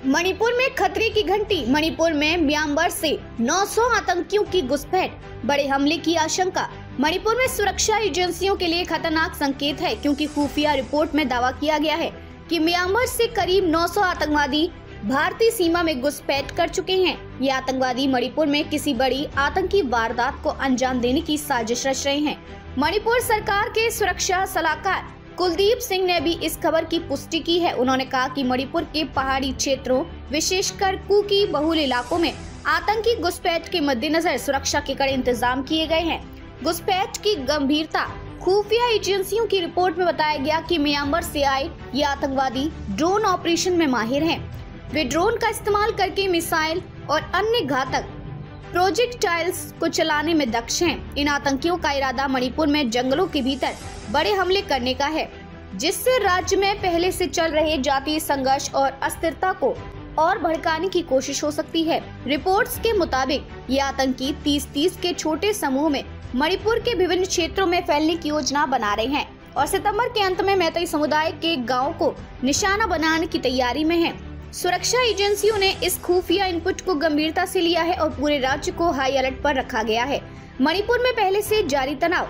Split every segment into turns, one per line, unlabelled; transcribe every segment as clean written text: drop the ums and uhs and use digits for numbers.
मणिपुर में खतरे की घंटी। मणिपुर में म्यांमार से 900 आतंकियों की घुसपैठ, बड़े हमले की आशंका। मणिपुर में सुरक्षा एजेंसियों के लिए खतरनाक संकेत है, क्योंकि खुफिया रिपोर्ट में दावा किया गया है कि म्यांमार से करीब 900 आतंकवादी भारतीय सीमा में घुसपैठ कर चुके हैं। ये आतंकवादी मणिपुर में किसी बड़ी आतंकी वारदात को अंजाम देने की साजिश रच रहे हैं। मणिपुर सरकार के सुरक्षा सलाहकार कुलदीप सिंह ने भी इस खबर की पुष्टि की है। उन्होंने कहा कि मणिपुर के पहाड़ी क्षेत्रों, विशेषकर कुकी बहुल इलाकों में आतंकी घुसपैठ के मद्देनजर सुरक्षा के कड़े इंतजाम किए गए हैं। घुसपैठ की गंभीरता। खुफिया एजेंसियों की रिपोर्ट में बताया गया कि म्यांमार से आए ये आतंकवादी ड्रोन ऑपरेशन में माहिर हैं। वे ड्रोन का इस्तेमाल करके मिसाइल और अन्य घातक प्रोजेक्टाइल्स को चलाने में दक्ष हैं। इन आतंकियों का इरादा मणिपुर में जंगलों के भीतर बड़े हमले करने का है, जिससे राज्य में पहले से चल रहे जातीय संघर्ष और अस्थिरता को और भड़काने की कोशिश हो सकती है। रिपोर्ट्स के मुताबिक ये आतंकी 30-30 के छोटे समूह में मणिपुर के विभिन्न क्षेत्रों में फैलने की योजना बना रहे हैं और सितंबर के अंत में मैतेई समुदाय के गाँव को निशाना बनाने की तैयारी में है। सुरक्षा एजेंसियों ने इस खुफिया इनपुट को गंभीरता से लिया है और पूरे राज्य को हाई अलर्ट पर रखा गया है। मणिपुर में पहले से जारी तनाव।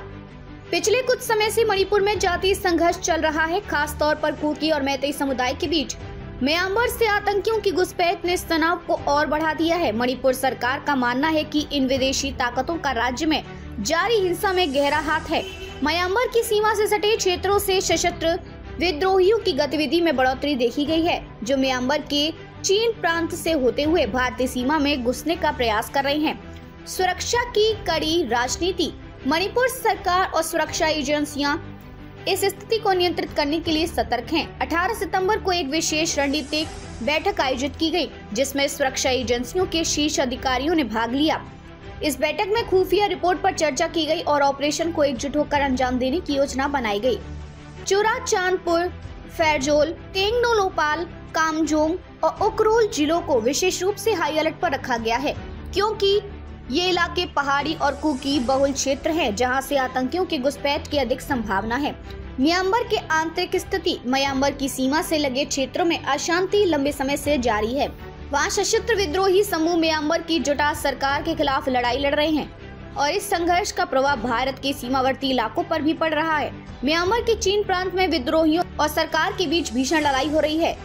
पिछले कुछ समय से मणिपुर में जातीय संघर्ष चल रहा है, खास तौर पर कुकी और मैतेई समुदाय के बीच। म्यांमार से आतंकियों की घुसपैठ ने इस तनाव को और बढ़ा दिया है। मणिपुर सरकार का मानना है कि इन विदेशी ताकतों का राज्य में जारी हिंसा में गहरा हाथ है। म्यांमार की सीमा से सटे क्षेत्रों से सशस्त्र विद्रोहियों की गतिविधि में बढ़ोतरी देखी गई है, जो म्यांमार के चीन प्रांत से होते हुए भारतीय सीमा में घुसने का प्रयास कर रहे हैं। सुरक्षा की कड़ी राजनीति। मणिपुर सरकार और सुरक्षा एजेंसियां इस स्थिति को नियंत्रित करने के लिए सतर्क हैं। 18 सितंबर को एक विशेष रणनीतिक बैठक आयोजित की गई, जिसमें सुरक्षा एजेंसियों के शीर्ष अधिकारियों ने भाग लिया। इस बैठक में खुफिया रिपोर्ट पर चर्चा की गई और ऑपरेशन को एकजुट होकर अंजाम देने की योजना बनाई गई। चुरा चांदपुर, फैरजोल, टेंगनोलोपाल, कामजोंग और उखरुल जिलों को विशेष रूप से हाई अलर्ट पर रखा गया है, क्योंकि ये इलाके पहाड़ी और कुकी बहुल क्षेत्र हैं, जहां से आतंकियों की घुसपैठ की अधिक संभावना है। म्यांमार की आंतरिक स्थिति। म्यांमार की सीमा से लगे क्षेत्रों में अशांति लंबे समय से जारी है। वहां सशस्त्र विद्रोही समूह म्यांमार की जुटा सरकार के खिलाफ लड़ाई लड़ रहे हैं और इस संघर्ष का प्रभाव भारत के सीमावर्ती इलाकों पर भी पड़ रहा है। म्यांमार के चीन प्रांत में विद्रोहियों और सरकार के बीच भीषण लड़ाई हो रही है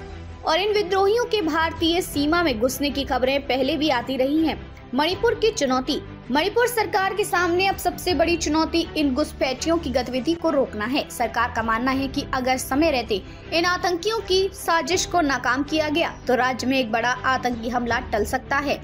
और इन विद्रोहियों के भारतीय सीमा में घुसने की खबरें पहले भी आती रही हैं। मणिपुर की चुनौती। मणिपुर सरकार के सामने अब सबसे बड़ी चुनौती इन घुसपैठियों की गतिविधि को रोकना है। सरकार का मानना है कि अगर समय रहते इन आतंकियों की साजिश को नाकाम किया गया तो राज्य में एक बड़ा आतंकी हमला टल सकता है।